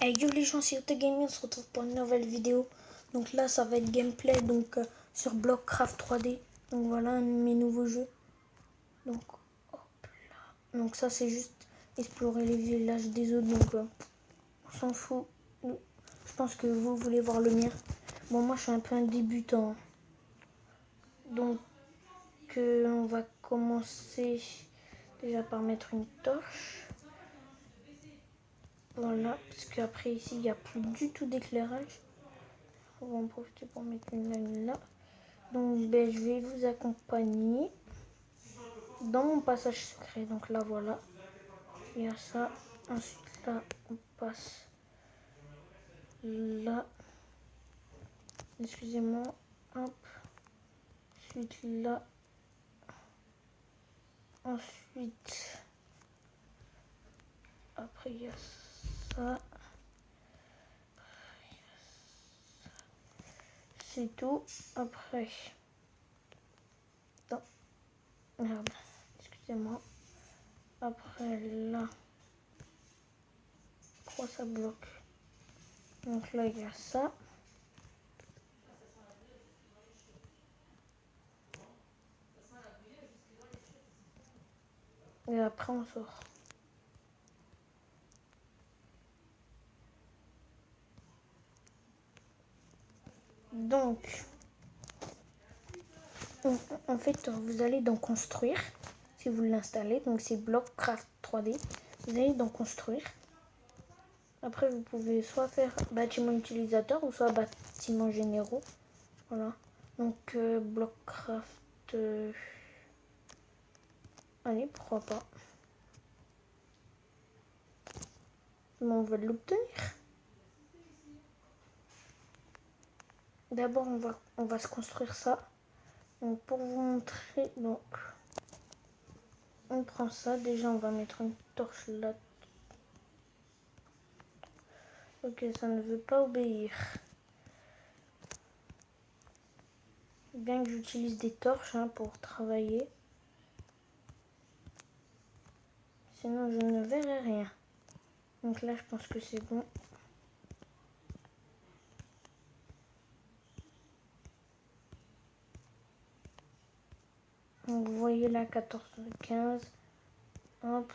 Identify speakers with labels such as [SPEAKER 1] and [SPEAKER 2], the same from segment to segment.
[SPEAKER 1] Hey yo les gens, c'est Yoto Gaming, on se retrouve pour une nouvelle vidéo. Donc là ça va être gameplay sur Blockcraft 3D. Donc voilà un de mes nouveaux jeux. Donc hop là. Donc ça c'est juste explorer les villages des autres. Donc on s'en fout. Je pense que vous voulez voir le mien. Bon moi je suis un peu un débutant. Donc on va commencer déjà par mettre une torche. Voilà, parce qu'après ici il n'y a plus du tout d'éclairage. On va en profiter pour mettre une ligne là. Donc je vais vous accompagner dans mon passage secret. Donc là voilà, il y a ça. Ensuite là on passe là. Excusez-moi. Hop. Ensuite là. Ensuite. Après il y a ça. C'est tout. Après. Non. Merde. Excusez-moi. Après là. Pourquoi ça bloque? Donc là il y a ça. Et après on sort. Donc, en fait, vous allez dans construire, si vous l'installez. Donc c'est Blockcraft 3D. Vous allez dans construire. Après, vous pouvez soit faire bâtiment utilisateur ou soit bâtiment généraux. Voilà. Donc Blockcraft. Allez, pourquoi pas. Mais on va l'obtenir. D'abord, on va se construire ça. Donc pour vous montrer, donc on prend ça. Déjà, on va mettre une torche là. Ok, ça ne veut pas obéir. Bien que j'utilise des torches pour travailler. Sinon, je ne verrai rien. Donc là, je pense que c'est bon. Donc, vous voyez là, 14, 15. Hop,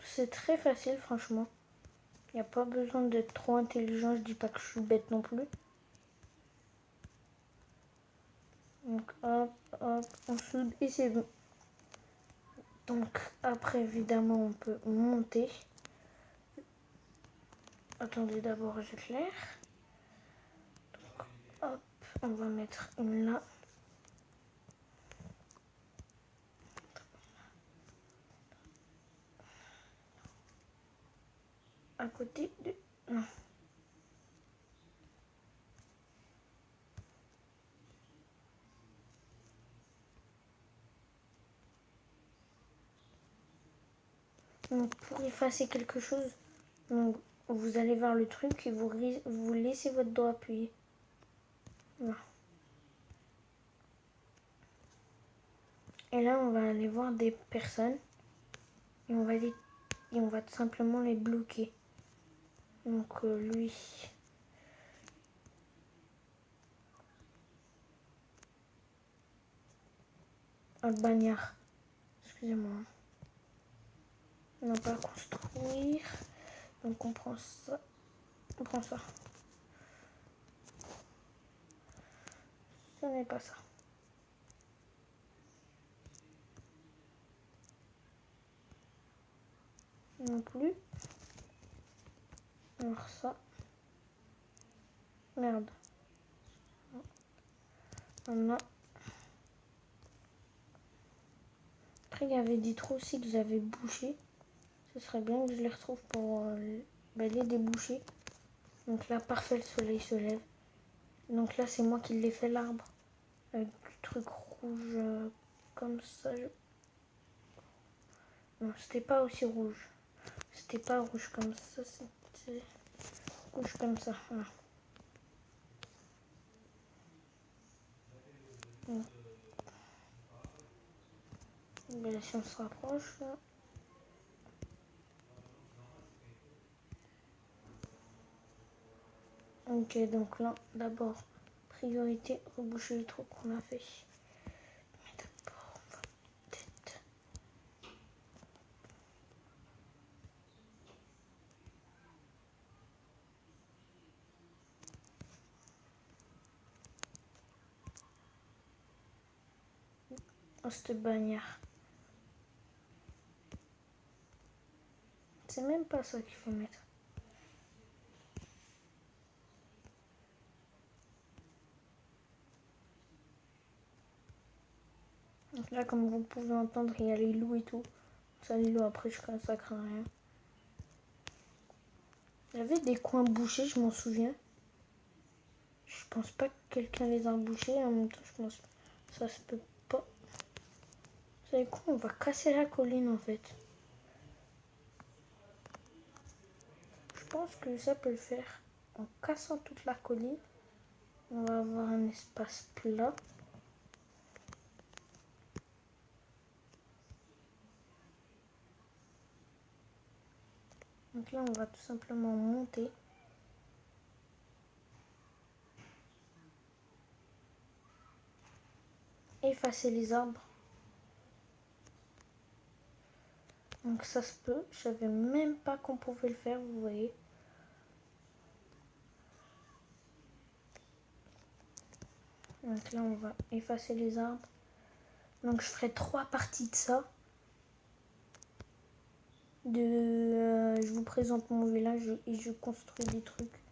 [SPEAKER 1] c'est très facile, franchement. Il n'y a pas besoin d'être trop intelligent. Je dis pas que je suis bête non plus. Donc, hop, hop, on soude et c'est bon. Donc, après, évidemment, on peut monter. Attendez, d'abord, j'éclaire. Donc, hop, on va mettre une là. À côté de... Non. Donc, pour effacer quelque chose, donc, vous allez voir le truc et vous laissez votre doigt appuyé. Voilà. Et là, on va aller voir des personnes et on va tout simplement les bloquer. Donc lui, le bagnard. Excusez-moi. On va pas construire. Donc on prend ça. On prend ça. Ce n'est pas ça. Non plus. Alors ça. Merde. Voilà. Après, il y avait des trous aussi que j'avais bouchés. Ce serait bien que je les retrouve pour les déboucher. Donc là, parfait, le soleil se lève. Donc là, c'est moi qui l'ai fait l'arbre. Avec du truc rouge comme ça. Non, c'était pas aussi rouge. C'était pas rouge comme ça, c'était rouge comme ça. Voilà. Ben, si on se rapproche, là. Ok, donc là, d'abord, priorité, reboucher les trous qu'on a fait. Mais d'abord, on va peut-être... Oh, cette bannière. C'est même pas ça qu'il faut mettre. Donc là, comme vous pouvez entendre, il y a les loups et tout. Ça, les loups, après, ça craint rien. Il y avait des coins bouchés, je m'en souviens. Je pense pas que quelqu'un les a bouchés. En même temps, je pense que ça se peut pas. Vous savez quoi? On va casser la colline, en fait. Je pense que ça peut le faire. En cassant toute la colline, on va avoir un espace plat. Donc là, on va tout simplement monter. Effacer les arbres. Donc ça se peut. Je savais même pas qu'on pouvait le faire, vous voyez. Donc là, on va effacer les arbres. Donc je ferai 3 parties de ça. Je vous présente mon village et je construis des trucs.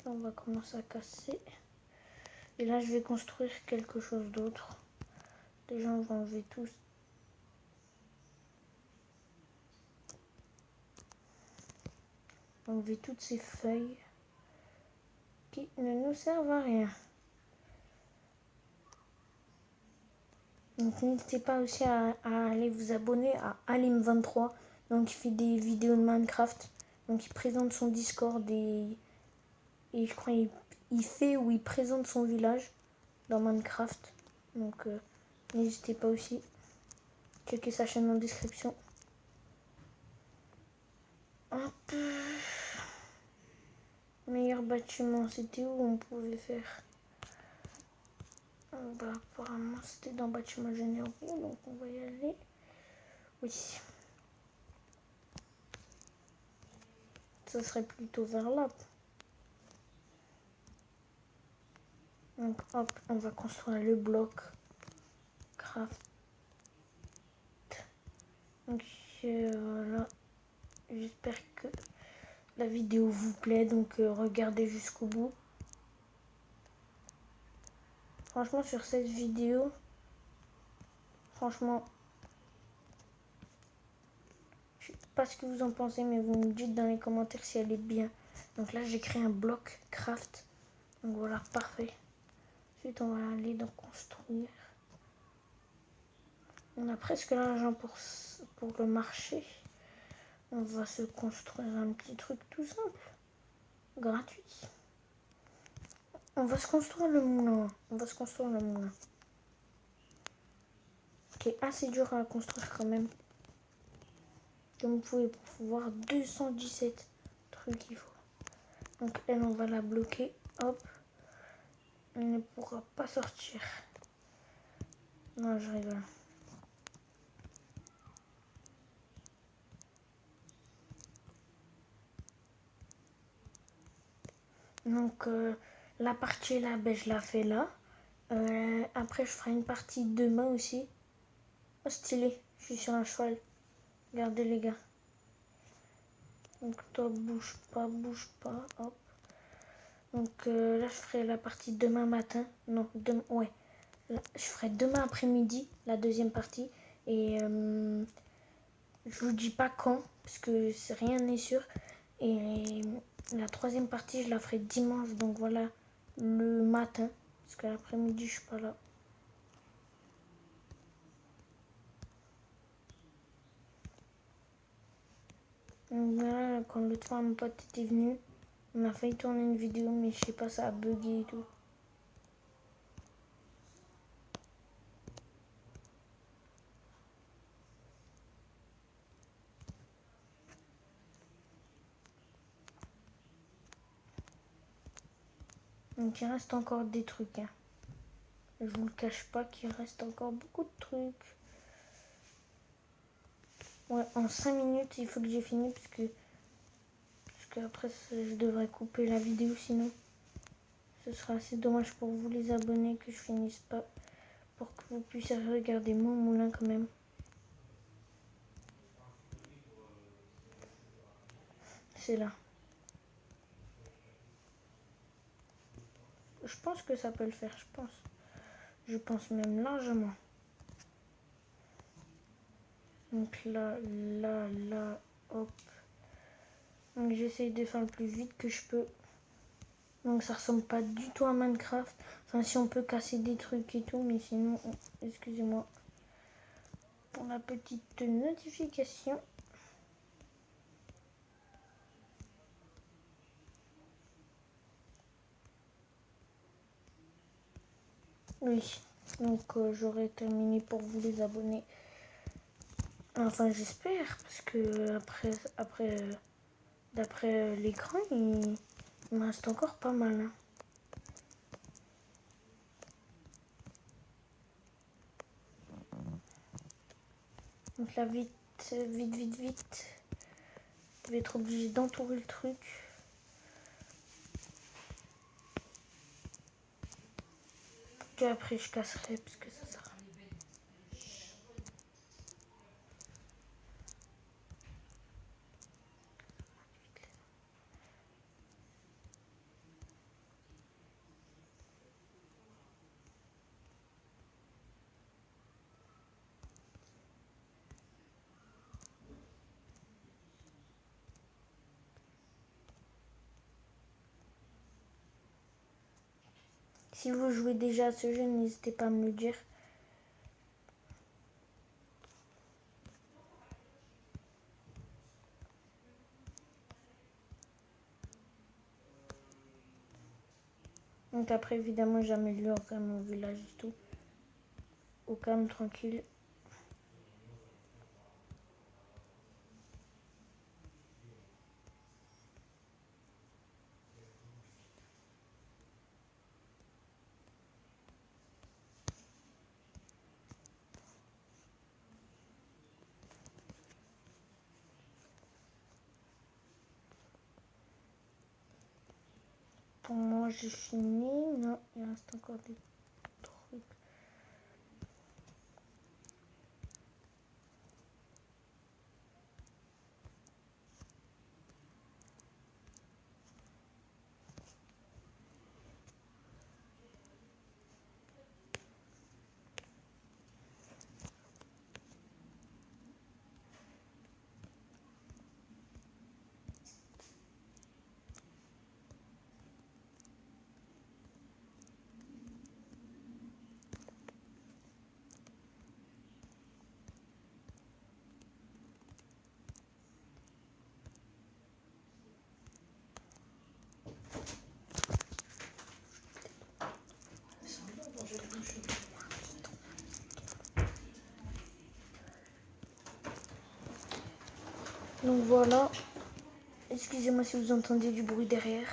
[SPEAKER 1] Là, on va commencer à casser. Et là, je vais construire quelque chose d'autre. Déjà, on va enlever tous. Enlever toutes ces feuilles qui ne nous servent à rien. Donc n'hésitez pas aussi à aller vous abonner à Alim23. Donc il fait des vidéos de Minecraft. Donc il présente son Discord et je crois il fait ou il présente son village dans Minecraft. Donc n'hésitez pas aussi. Checkez sa chaîne en description. Hop. Meilleur bâtiment, c'était où on pouvait faire? Bah, apparemment c'était dans bâtiment généraux, donc on va y aller. Oui. Ça serait plutôt vers là. Donc hop, on va construire le bloc craft. Donc voilà. J'espère que la vidéo vous plaît, donc regardez jusqu'au bout. Franchement, sur cette vidéo, franchement, je sais pas ce que vous en pensez, mais vous me dites dans les commentaires si elle est bien. Donc là, j'ai créé un bloc craft. Donc voilà, parfait. Ensuite, on va aller dans construire. On a presque l'argent pour le marché. On va se construire un petit truc tout simple, gratuit. On va se construire le moulin. On va se construire le moulin. Qui est assez dur à construire quand même. Comme vous pouvez voir, 217 trucs il faut. Donc elle, on va la bloquer. Hop. Elle ne pourra pas sortir. Non, je rigole. Donc la partie là, ben, je la fais là. Après, je ferai une partie demain aussi. Oh, stylé. Je suis sur un cheval. Regardez les gars. Donc toi, bouge pas. Hop. Donc là, je ferai la partie demain matin. Non, demain, ouais. Là, je ferai demain après-midi la deuxième partie. Et je vous dis pas quand, parce que rien n'est sûr. Et la troisième partie, je la ferai dimanche. Donc voilà, le matin. Parce que l'après-midi, je suis pas là. Donc voilà, quand l'autre fois mon pote était venu, on a failli tourner une vidéo, mais je sais pas, ça a bugué et tout. Donc il reste encore des trucs. Hein. Je vous le cache pas qu'il reste encore beaucoup de trucs. Ouais, en 5 minutes, il faut que j'ai fini parce que après je devrais couper la vidéo sinon. Ce sera assez dommage pour vous les abonnés que je finisse pas. Pour que vous puissiez regarder mon moulin quand même. C'est là. Je pense que ça peut le faire, je pense. Je pense même largement. Donc là, hop. Donc j'essaye de faire le plus vite que je peux. Donc ça ressemble pas du tout à Minecraft. Enfin si on peut casser des trucs et tout, mais sinon, excusez-moi pour la petite notification. Oui, donc j'aurai terminé pour vous les abonnés. Enfin j'espère, parce que d'après l'écran, il me reste encore pas mal. Hein. Donc là vite. Je vais être obligé d'entourer le truc. Puis après je casserai parce que ça sert à rien. Si vous jouez déjà à ce jeu, n'hésitez pas à me le dire. Donc après, évidemment, j'améliore quand même mon village et tout. Au calme, tranquille. Pour moi, j'ai fini. Non, il reste encore des trucs. Donc voilà. Excusez-moi si vous entendez du bruit derrière.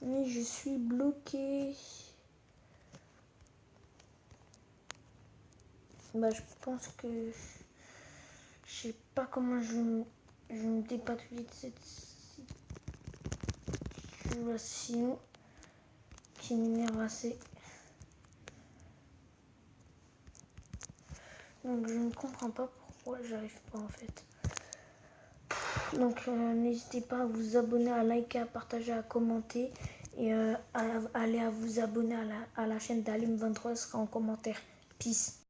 [SPEAKER 1] Mais je suis bloqué. Bah, je pense que je sais pas comment je me dépatouille de cette situation qui m'énerve assez. Donc je ne comprends pas pourquoi j'arrive pas en fait. Donc n'hésitez pas à vous abonner, à liker, à partager, à commenter et à aller à vous abonner à la chaîne d'Alim23, sera en commentaire. Peace.